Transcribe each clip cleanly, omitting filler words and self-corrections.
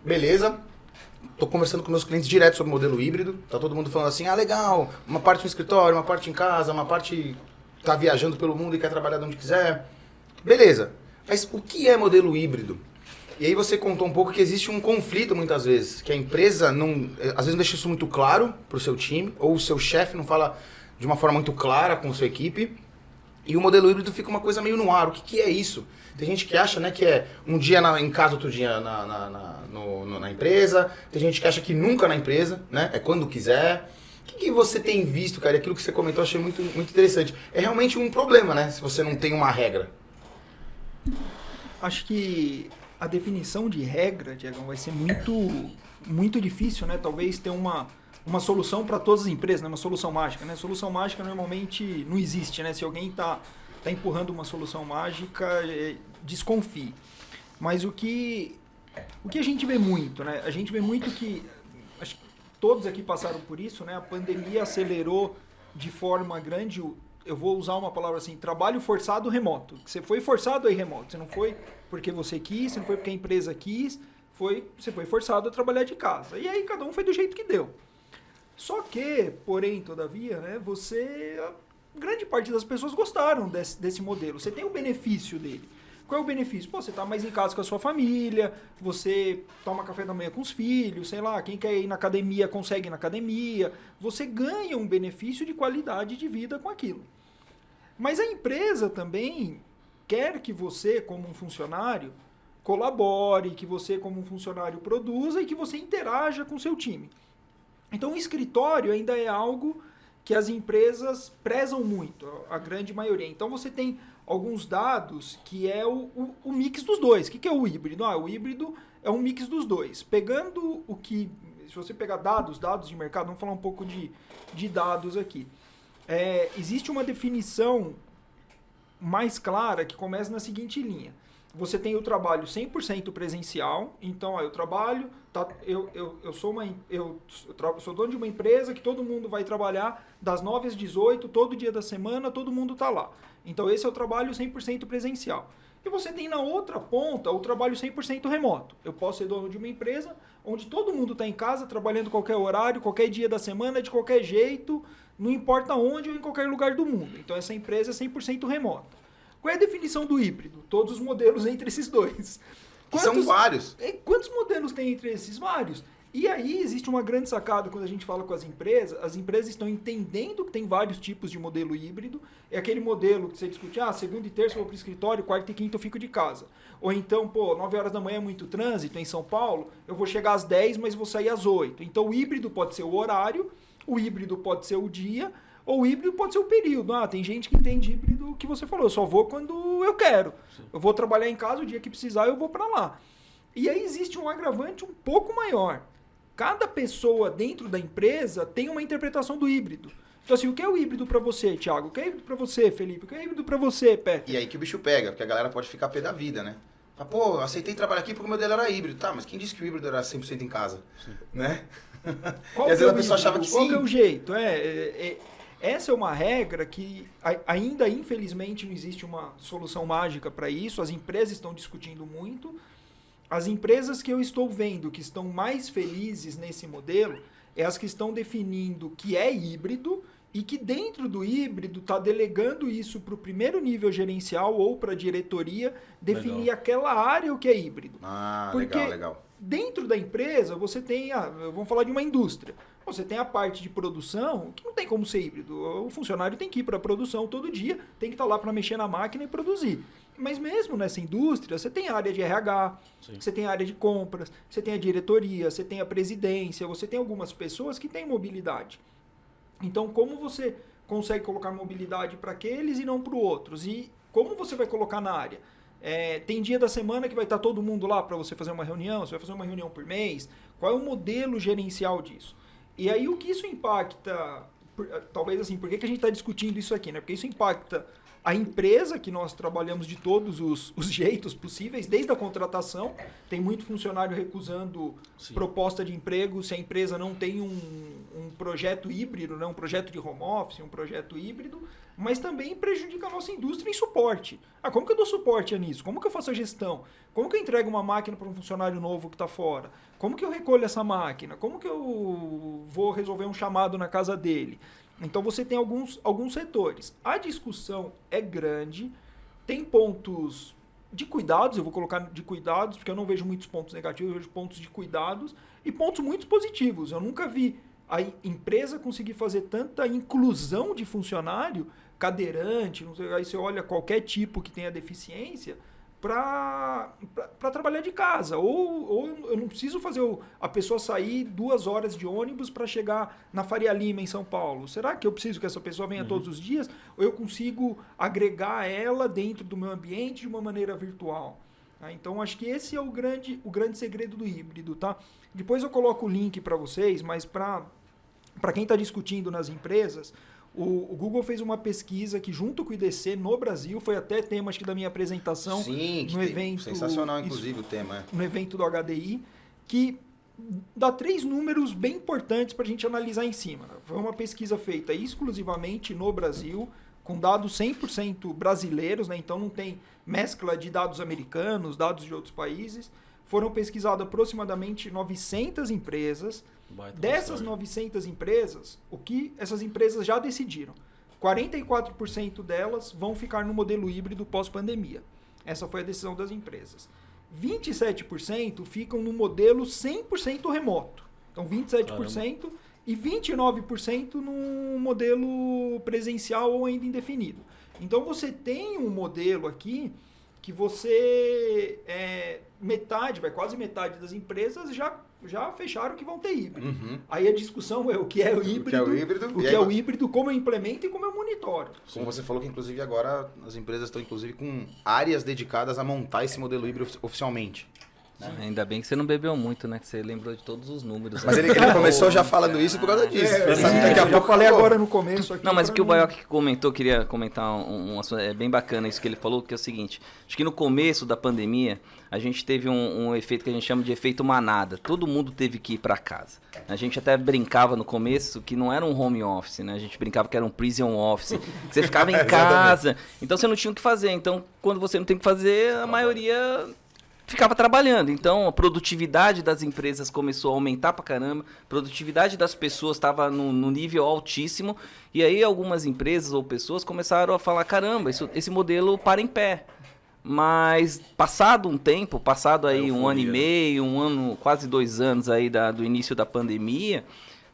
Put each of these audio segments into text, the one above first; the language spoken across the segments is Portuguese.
beleza. Tô conversando com meus clientes direto sobre o modelo híbrido. Tá todo mundo falando assim, legal, uma parte no escritório, uma parte em casa, uma parte tá viajando pelo mundo e quer trabalhar de onde quiser. Beleza. Mas o que é modelo híbrido? E aí você contou um pouco que existe um conflito muitas vezes, que a empresa não, às vezes não deixa isso muito claro pro seu time, ou o seu chefe não fala de uma forma muito clara com a sua equipe, e o modelo híbrido fica uma coisa meio no ar. O que é isso? Tem gente que acha, né, que é um dia em casa, outro dia na empresa. Tem gente que acha que nunca na empresa, né? É quando quiser. O que você tem visto, cara? E aquilo que você comentou, eu achei muito, muito interessante. É realmente um problema, né? Se você não tem uma regra. Acho que a definição de regra, Diego, vai ser muito difícil, né? Talvez ter uma solução para todas as empresas, né? Uma solução mágica, né? Solução mágica normalmente não existe, né? Se alguém está empurrando uma solução mágica, desconfie. Mas o que a gente vê muito, né? A gente vê muito que, acho que todos aqui passaram por isso, né? A pandemia acelerou de forma grande, eu vou usar uma palavra assim, trabalho forçado remoto. Você foi forçado aí remoto, você não foi porque você quis, você não foi porque a empresa quis, você foi forçado a trabalhar de casa. E aí cada um foi do jeito que deu. Só que, porém, todavia, né, grande parte das pessoas gostaram desse modelo. Você tem o benefício dele. Qual é o benefício? Pô, você tá mais em casa com a sua família, você toma café da manhã com os filhos, sei lá, quem quer ir na academia consegue ir na academia. Você ganha um benefício de qualidade de vida com aquilo. Mas a empresa também quer que você, como um funcionário, colabore, que você, como um funcionário, produza e que você interaja com o seu time. Então, o escritório ainda é algo que as empresas prezam muito, a grande maioria. Então, você tem alguns dados que é o mix dos dois. O que é o híbrido? O híbrido é um mix dos dois. Pegando o que... Se você pegar dados de mercado, vamos falar um pouco de dados aqui. Existe uma definição mais clara que começa na seguinte linha. Você tem o trabalho 100% presencial, então eu trabalho, eu sou dono de uma empresa que todo mundo vai trabalhar das 9 às 18, todo dia da semana, todo mundo está lá. Então esse é o trabalho 100% presencial. E você tem na outra ponta o trabalho 100% remoto. Eu posso ser dono de uma empresa onde todo mundo está em casa, trabalhando qualquer horário, qualquer dia da semana, de qualquer jeito, não importa onde ou em qualquer lugar do mundo. Então essa empresa é 100% remota. Qual é a definição do híbrido? Todos os modelos entre esses dois. São vários. Quantos modelos tem entre esses? Vários. E aí existe uma grande sacada quando a gente fala com as empresas estão entendendo que tem vários tipos de modelo híbrido. É aquele modelo que você discute, segunda e terça eu vou para o escritório, quarta e quinta eu fico de casa. Ou então, 9 horas da manhã é muito trânsito em São Paulo, eu vou chegar às 10, mas vou sair às 8. Então o híbrido pode ser o horário, o híbrido pode ser o dia, ou o híbrido pode ser o período. Tem gente que entende híbrido que você falou, eu só vou quando eu quero. Sim. Eu vou trabalhar em casa, o dia que precisar eu vou para lá. E aí existe um agravante um pouco maior. Cada pessoa dentro da empresa tem uma interpretação do híbrido. Então assim, o que é o híbrido para você, Thiago? O que é híbrido para você, Felipe? O que é híbrido para você, Peter? E aí que o bicho pega, porque a galera pode ficar pé da vida, né? Eu aceitei trabalhar aqui porque o meu dele era híbrido. Tá, mas quem disse que o híbrido era 100% em casa? Sim. Né? Qual e às vezes a pessoa achava que sim. Qual que é o jeito? Essa é uma regra que ainda, infelizmente, não existe uma solução mágica para isso. As empresas estão discutindo muito. As empresas que eu estou vendo que estão mais felizes nesse modelo é as que estão definindo que é híbrido e que dentro do híbrido está delegando isso para o primeiro nível gerencial ou para a diretoria definir aquela área o que é híbrido. Porque legal. Dentro da empresa você tem, vamos falar de uma indústria. Você tem a parte de produção, que não tem como ser híbrido. O funcionário tem que ir para a produção todo dia, tem que estar lá para mexer na máquina e produzir. Mas mesmo nessa indústria, você tem a área de RH, sim, você tem a área de compras, você tem a diretoria, você tem a presidência, você tem algumas pessoas que têm mobilidade. Então, como você consegue colocar mobilidade para aqueles e não para os outros? E como você vai colocar na área? Tem dia da semana que vai estar todo mundo lá para você fazer uma reunião, você vai fazer uma reunião por mês. Qual é o modelo gerencial disso? E aí o que isso impacta, talvez assim, por que a gente está discutindo isso aqui, né? Porque isso impacta a empresa, que nós trabalhamos de todos os jeitos possíveis, desde a contratação, tem muito funcionário recusando sim, proposta de emprego se a empresa não tem um projeto híbrido, né? Um projeto de home office, um projeto híbrido, mas também prejudica a nossa indústria em suporte. Como que eu dou suporte nisso? Como que eu faço a gestão? Como que eu entrego uma máquina para um funcionário novo que está fora? Como que eu recolho essa máquina? Como que eu vou resolver um chamado na casa dele? Então você tem alguns setores. A discussão é grande, tem pontos de cuidados, eu vou colocar de cuidados, porque eu não vejo muitos pontos negativos, eu vejo pontos de cuidados e pontos muito positivos. Eu nunca vi a empresa conseguir fazer tanta inclusão de funcionário, cadeirante, não sei, aí você olha qualquer tipo que tenha deficiência, para trabalhar de casa. Ou eu não preciso fazer a pessoa sair 2 horas de ônibus para chegar na Faria Lima, em São Paulo. Será que eu preciso que essa pessoa venha todos os dias? Ou eu consigo agregar ela dentro do meu ambiente de uma maneira virtual? Então, acho que esse é o grande segredo do híbrido. Tá? Depois eu coloco o link para vocês, mas para quem está discutindo nas empresas, o Google fez uma pesquisa que, junto com o IDC no Brasil, foi até tema, acho que, da minha apresentação. Sim, no evento. Sensacional, inclusive, o tema. No evento do HDI, que dá 3 números bem importantes para a gente analisar em cima. Foi uma pesquisa feita exclusivamente no Brasil, com dados 100% brasileiros, né? Então não tem mescla de dados americanos, dados de outros países. Foram pesquisadas aproximadamente 900 empresas. Dessas 900 empresas, o que essas empresas já decidiram? 44% delas vão ficar no modelo híbrido pós-pandemia. Essa foi a decisão das empresas. 27% ficam no modelo 100% remoto. Então, 27% Caramba. E 29% no modelo presencial ou ainda indefinido. Então, você tem um modelo aqui que você, quase metade das empresas já fecharam que vão ter híbrido. Aí a discussão é o que é o híbrido, como eu implemento e como eu monitoro. Como você falou que, inclusive, agora as empresas estão, inclusive, com áreas dedicadas a montar esse modelo híbrido oficialmente. Ainda bem que você não bebeu muito, né? Que você lembrou de todos os números. Mas ele começou já falando isso por causa disso. Daqui a pouco eu falei agora no começo. Aqui não, mas o que o Baioc comentou, queria comentar um assunto, é bem bacana isso que ele falou, que é o seguinte, acho que no começo da pandemia, a gente teve um efeito que a gente chama de efeito manada. Todo mundo teve que ir para casa. A gente até brincava no começo que não era um home office, né? A gente brincava que era um prison office, que você ficava em casa, então você não tinha o que fazer. Então, quando você não tem o que fazer, a maioria ficava trabalhando. Então, a produtividade das empresas começou a aumentar pra caramba, a produtividade das pessoas estava no nível altíssimo, e aí algumas empresas ou pessoas começaram a falar, caramba, esse modelo para em pé. Mas passado um tempo, passado aí um ano e meio, um ano, quase 2 anos aí do início da pandemia,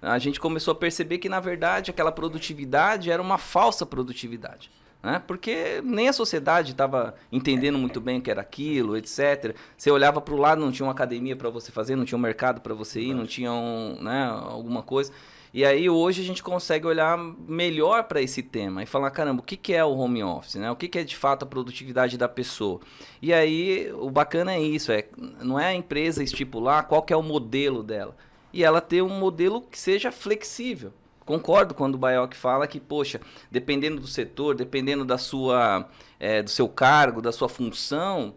a gente começou a perceber que, na verdade, aquela produtividade era uma falsa produtividade. Né? Porque nem a sociedade estava entendendo muito bem o que era aquilo, etc. Você olhava para o lado, não tinha uma academia para você fazer, não tinha um mercado para você ir, não tinha alguma coisa. E aí hoje a gente consegue olhar melhor para esse tema e falar, caramba, o que é o home office? Né? O que é de fato a produtividade da pessoa? E aí o bacana é isso, não é a empresa estipular qual que é o modelo dela. E ela ter um modelo que seja flexível. Concordo quando o Baioc fala que, poxa, dependendo do setor, dependendo do seu cargo, da sua função,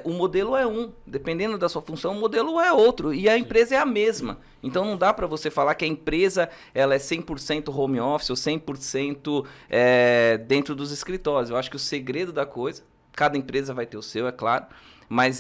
o modelo é um. Dependendo da sua função, o modelo é outro. E a empresa é a mesma. Então não dá para você falar que a empresa ela é 100% home office ou 100% dentro dos escritórios. Eu acho que o segredo da coisa, cada empresa vai ter o seu, é claro, mas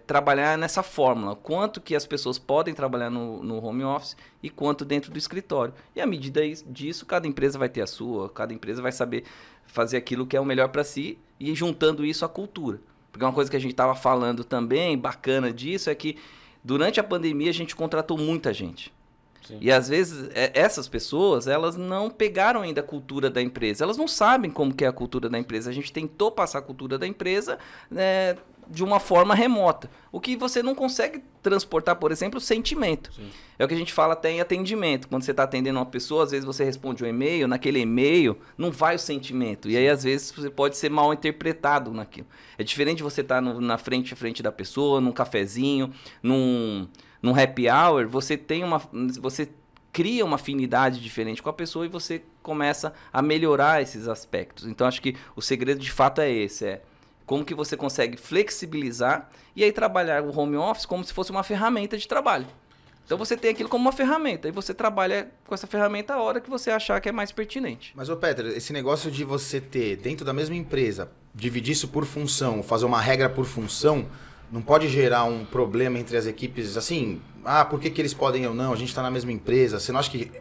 trabalhar nessa fórmula. Quanto que as pessoas podem trabalhar no home office e quanto dentro do escritório. E à medida disso, cada empresa vai ter a sua, cada empresa vai saber fazer aquilo que é o melhor para si e juntando isso à cultura. Porque uma coisa que a gente estava falando também, bacana disso, é que durante a pandemia a gente contratou muita gente. Sim. E às vezes essas pessoas, elas não pegaram ainda a cultura da empresa, elas não sabem como que é a cultura da empresa. A gente tentou passar a cultura da empresa de uma forma remota. O que você não consegue transportar, por exemplo, o sentimento. Sim. É o que a gente fala até em atendimento. Quando você está atendendo uma pessoa, às vezes você responde um e-mail, naquele e-mail não vai o sentimento. E aí às vezes você pode ser mal interpretado naquilo. É diferente de você estar na frente da pessoa, num cafezinho, num happy hour, você cria uma afinidade diferente com a pessoa e você começa a melhorar esses aspectos. Então, acho que o segredo de fato é esse, como que você consegue flexibilizar e aí trabalhar o home office como se fosse uma ferramenta de trabalho. Então você tem aquilo como uma ferramenta e você trabalha com essa ferramenta a hora que você achar que é mais pertinente. Mas, ô Peter, esse negócio de você ter, dentro da mesma empresa, dividir isso por função, fazer uma regra por função, não pode gerar um problema entre as equipes, assim, por que eles podem ou não? A gente está na mesma empresa. Você não acha que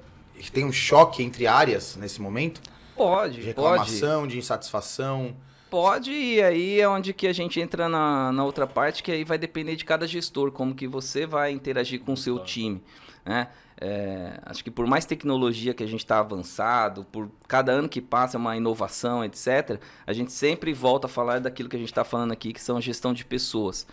tem um choque entre áreas nesse momento? Pode, de reclamação, de insatisfação? Pode, e aí é onde que a gente entra na outra parte, que aí vai depender de cada gestor, como que você vai interagir com o seu time, né? Acho que por mais tecnologia que a gente está avançado, por cada ano que passa uma inovação, etc., a gente sempre volta a falar daquilo que a gente está falando aqui, que são a gestão de pessoas.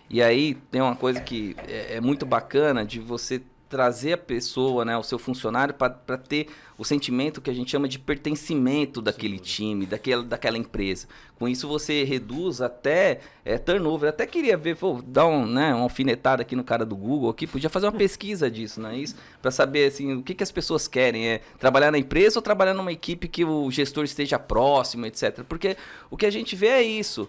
E aí tem uma coisa que é muito bacana de você trazer a pessoa, né, o seu funcionário, para ter o sentimento que a gente chama de pertencimento daquele time, daquela empresa. Com isso você reduz até turnover. Até queria ver, dar uma alfinetada aqui no cara do Google, aqui, podia fazer uma pesquisa disso, não é isso? Para saber assim, o que as pessoas querem, trabalhar na empresa ou trabalhar numa equipe que o gestor esteja próximo, etc. Porque o que a gente vê é isso.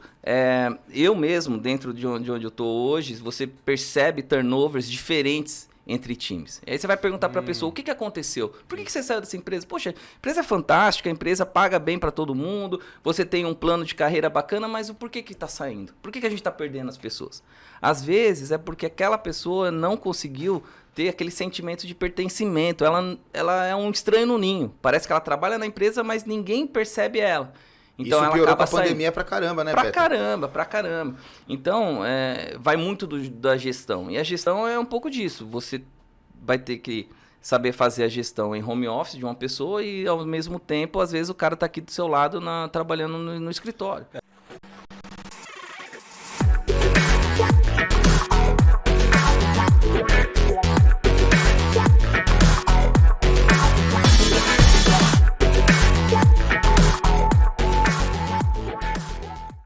Eu mesmo, dentro de onde eu estou hoje, você percebe turnovers diferentes entre times. E aí você vai perguntar para a pessoa, o que aconteceu? Por que você saiu dessa empresa? Poxa, a empresa é fantástica, a empresa paga bem para todo mundo, você tem um plano de carreira bacana, mas o porquê que está saindo? Por que a gente está perdendo as pessoas? Às vezes é porque aquela pessoa não conseguiu ter aquele sentimento de pertencimento. Ela é um estranho no ninho. Parece que ela trabalha na empresa, mas ninguém percebe ela. Então, isso ela piorou acaba com a pandemia pra caramba, né, Peter? Pra caramba. Então, vai muito da gestão. E a gestão é um pouco disso. Você vai ter que saber fazer a gestão em home office de uma pessoa e, ao mesmo tempo, às vezes, o cara tá aqui do seu lado trabalhando no escritório.